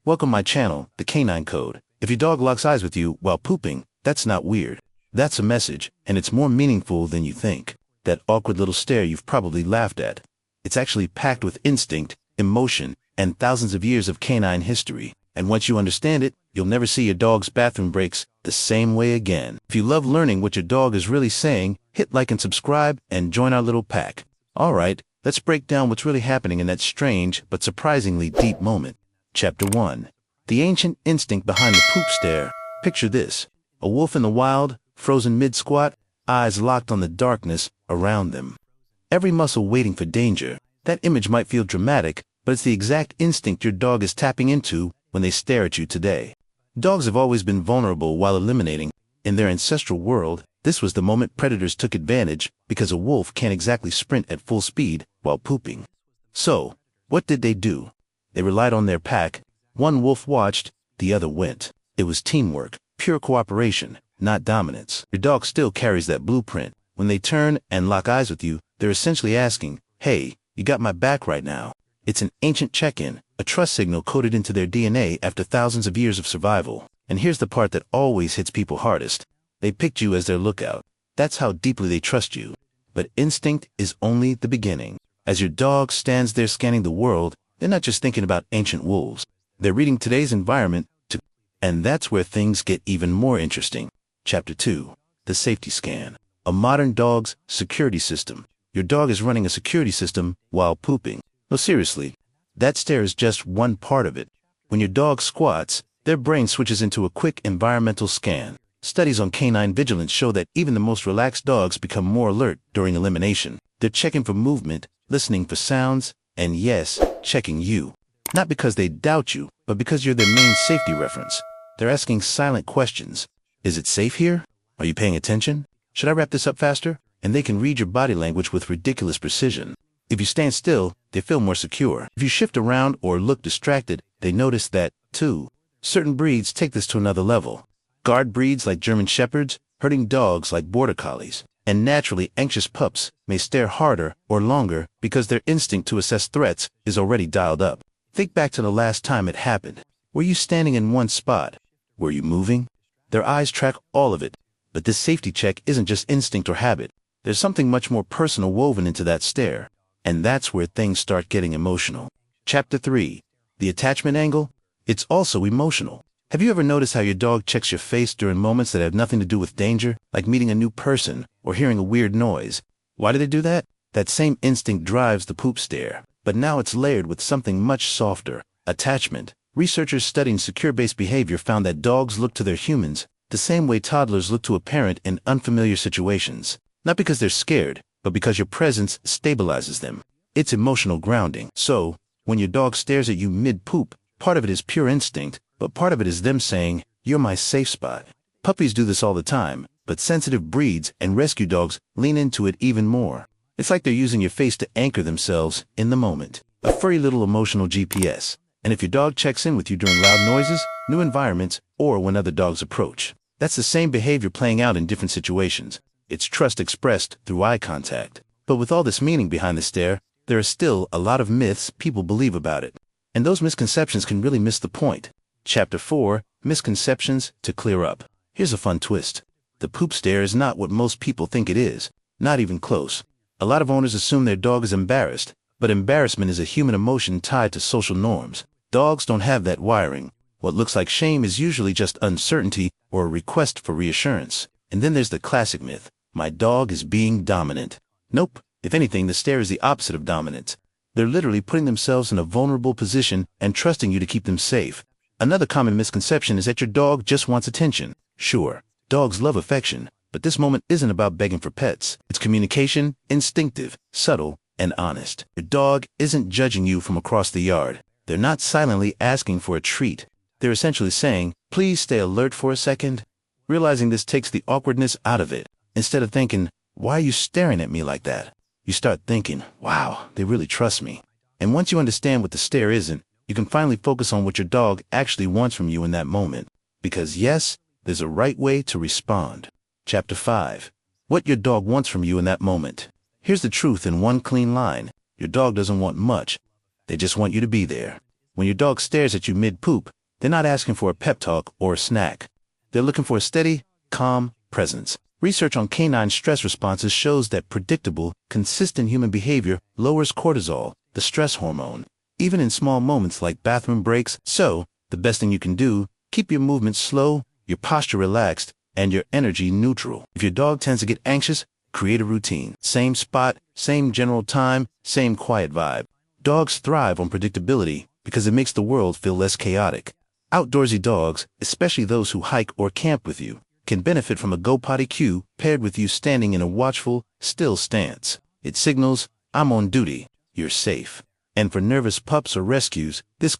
Welcome my channel, the Canine Code. If your dog locks eyes with you while pooping, that's not weird. That's a message, and it's more meaningful than you think. That awkward little stare you've probably laughed at. It's actually packed with instinct, emotion, and thousands of years of canine history. And once you understand it, you'll never see your dog's bathroom breaks the same way again. If you love learning what your dog is really saying, hit like and subscribe and join our little pack. Alright, let's break down what's really happening in that strange but surprisingly deep moment. Chapter 1. The ancient instinct behind the poop stare. Picture this. A wolf in the wild, frozen mid-squat, eyes locked on the darkness around them. Every muscle waiting for danger. That image might feel dramatic, but it's the exact instinct your dog is tapping into when they stare at you today. Dogs have always been vulnerable while eliminating. In their ancestral world, this was the moment predators took advantage because a wolf can't exactly sprint at full speed while pooping. So, what did they do? They relied on their pack. One wolf watched, the other went. It was teamwork, pure cooperation, not dominance. Your dog still carries that blueprint. When they turn and lock eyes with you, they're essentially asking, "Hey, you got my back right now." It's an ancient check-in, a trust signal coded into their DNA after thousands of years of survival. And here's the part that always hits people hardest. They picked you as their lookout. That's how deeply they trust you. But instinct is only the beginning. As your dog stands there scanning the world, they're not just thinking about ancient wolves. They're reading today's environment too. And that's where things get even more interesting. Chapter 2. The Safety Scan. A modern dog's security system. Your dog is running a security system while pooping. No, seriously, that stare is just one part of it. When your dog squats, their brain switches into a quick environmental scan. Studies on canine vigilance show that even the most relaxed dogs become more alert during elimination. They're checking for movement, listening for sounds, and yes, checking you. Not because they doubt you, but because you're their main safety reference. They're asking silent questions. Is it safe here? Are you paying attention? Should I wrap this up faster? And they can read your body language with ridiculous precision. If you stand still, they feel more secure. If you shift around or look distracted, they notice that, too. Certain breeds take this to another level. Guard breeds like German Shepherds, herding dogs like Border Collies, and naturally anxious pups may stare harder or longer because their instinct to assess threats is already dialed up. Think back to the last time it happened. Were you standing in one spot? Were you moving? Their eyes track all of it. But this safety check isn't just instinct or habit. There's something much more personal woven into that stare. And that's where things start getting emotional. Chapter 3. The attachment angle. It's also emotional. Have you ever noticed how your dog checks your face during moments that have nothing to do with danger, like meeting a new person or hearing a weird noise? Why do they do that? That same instinct drives the poop stare. But now it's layered with something much softer. Attachment. Researchers studying secure-based behavior found that dogs look to their humans the same way toddlers look to a parent in unfamiliar situations. Not because they're scared, but because your presence stabilizes them. It's emotional grounding. So, when your dog stares at you mid-poop, part of it is pure instinct, but part of it is them saying, "You're my safe spot." Puppies do this all the time, but sensitive breeds and rescue dogs lean into it even more. It's like they're using your face to anchor themselves in the moment. A furry little emotional GPS. And if your dog checks in with you during loud noises, new environments, or when other dogs approach, that's the same behavior playing out in different situations. It's trust expressed through eye contact. But with all this meaning behind the stare, there are still a lot of myths people believe about it. And those misconceptions can really miss the point. Chapter 4. Misconceptions to clear up. Here's a fun twist. The poop stare is not what most people think it is. Not even close. A lot of owners assume their dog is embarrassed, but embarrassment is a human emotion tied to social norms. Dogs don't have that wiring. What looks like shame is usually just uncertainty or a request for reassurance. And then there's the classic myth. My dog is being dominant. Nope. If anything, the stare is the opposite of dominance. They're literally putting themselves in a vulnerable position and trusting you to keep them safe. Another common misconception is that your dog just wants attention. Sure, dogs love affection, but this moment isn't about begging for pets. It's communication, instinctive, subtle, and honest. Your dog isn't judging you from across the yard. They're not silently asking for a treat. They're essentially saying, "Please stay alert for a second." Realizing this takes the awkwardness out of it. Instead of thinking, "Why are you staring at me like that?" you start thinking, "Wow, they really trust me." And once you understand what the stare isn't, you can finally focus on what your dog actually wants from you in that moment. Because yes, there's a right way to respond. Chapter 5. What your dog wants from you in that moment. Here's the truth in one clean line. Your dog doesn't want much. They just want you to be there. When your dog stares at you mid-poop, they're not asking for a pep talk or a snack. They're looking for a steady, calm presence. Research on canine stress responses shows that predictable, consistent human behavior lowers cortisol, the stress hormone, even in small moments like bathroom breaks. So, the best thing you can do, keep your movements slow, your posture relaxed, and your energy neutral. If your dog tends to get anxious, create a routine. Same spot, same general time, same quiet vibe. Dogs thrive on predictability because it makes the world feel less chaotic. Outdoorsy dogs, especially those who hike or camp with you, can benefit from a go-potty cue paired with you standing in a watchful, still stance. It signals, I'm on duty, you're safe. And for nervous pups or rescues, this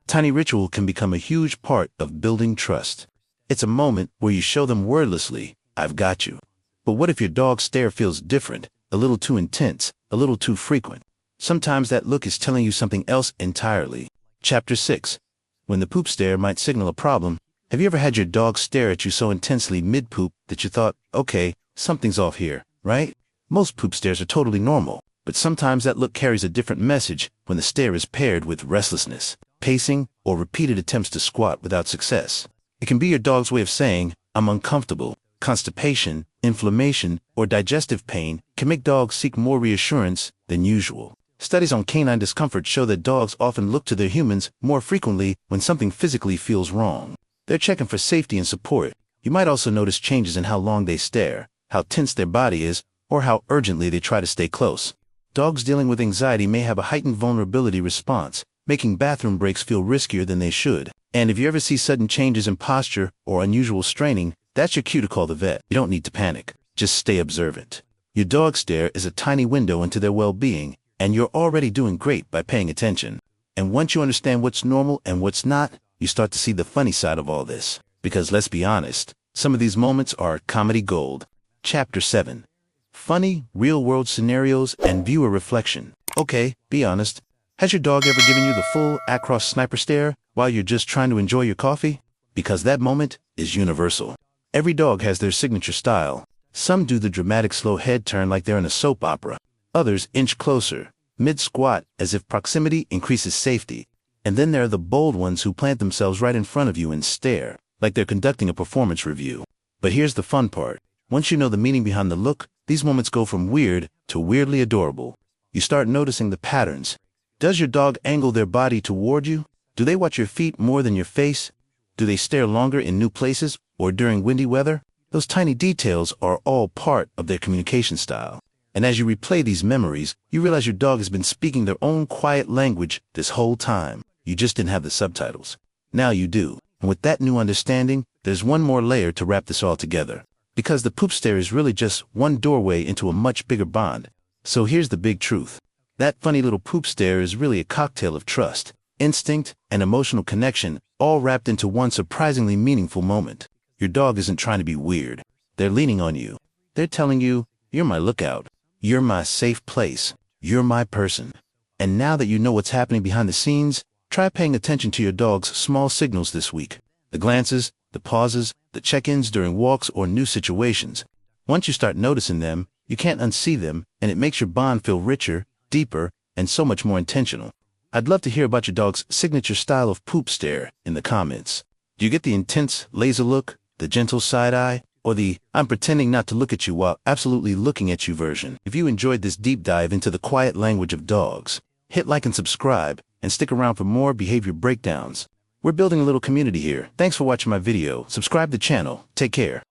tiny ritual can become a huge part of building trust. It's a moment where you show them wordlessly, I've got you. But what if your dog's stare feels different, a little too intense, a little too frequent? Sometimes that look is telling you something else entirely. Chapter 6. When the poop stare might signal a problem. Have you ever had your dog stare at you so intensely mid-poop that you thought, okay, something's off here, right? Most poop stares are totally normal, but sometimes that look carries a different message when the stare is paired with restlessness, pacing, or repeated attempts to squat without success. It can be your dog's way of saying, I'm uncomfortable. Constipation, inflammation, or digestive pain can make dogs seek more reassurance than usual. Studies on canine discomfort show that dogs often look to their humans more frequently when something physically feels wrong. They're checking for safety and support. You might also notice changes in how long they stare, how tense their body is, or how urgently they try to stay close. Dogs dealing with anxiety may have a heightened vulnerability response, making bathroom breaks feel riskier than they should. And if you ever see sudden changes in posture or unusual straining, that's your cue to call the vet. You don't need to panic. Just stay observant. Your dog stare is a tiny window into their well-being, and you're already doing great by paying attention. And once you understand what's normal and what's not, you start to see the funny side of all this. Because let's be honest, some of these moments are comedy gold. Chapter 7. Funny, real-world scenarios and viewer reflection. Okay, be honest. Has your dog ever given you the full Across sniper stare while you're just trying to enjoy your coffee? Because that moment is universal. Every dog has their signature style. Some do the dramatic slow head turn like they're in a soap opera. Others inch closer, mid-squat, as if proximity increases safety. And then there are the bold ones who plant themselves right in front of you and stare, like they're conducting a performance review. But here's the fun part. Once you know the meaning behind the look, these moments go from weird to weirdly adorable. You start noticing the patterns. Does your dog angle their body toward you? Do they watch your feet more than your face? Do they stare longer in new places or during windy weather? Those tiny details are all part of their communication style. And as you replay these memories, you realize your dog has been speaking their own quiet language this whole time. You just didn't have the subtitles. Now you do. And with that new understanding, there's one more layer to wrap this all together. Because the poop stare is really just one doorway into a much bigger bond. So here's the big truth. That funny little poop stare is really a cocktail of trust, instinct, and emotional connection, all wrapped into one surprisingly meaningful moment. Your dog isn't trying to be weird. They're leaning on you. They're telling you, you're my lookout. You're my safe place. You're my person. And now that you know what's happening behind the scenes, try paying attention to your dog's small signals this week. The glances, the pauses, the check-ins during walks or new situations. Once you start noticing them, you can't unsee them, and it makes your bond feel richer, deeper, and so much more intentional. I'd love to hear about your dog's signature style of poop stare in the comments. Do you get the intense, laser look, the gentle side eye, or the I'm pretending not to look at you while absolutely looking at you version? If you enjoyed this deep dive into the quiet language of dogs, hit like and subscribe, and stick around for more behavior breakdowns. We're building a little community here. Thanks for watching my video. Subscribe to the channel. Take care.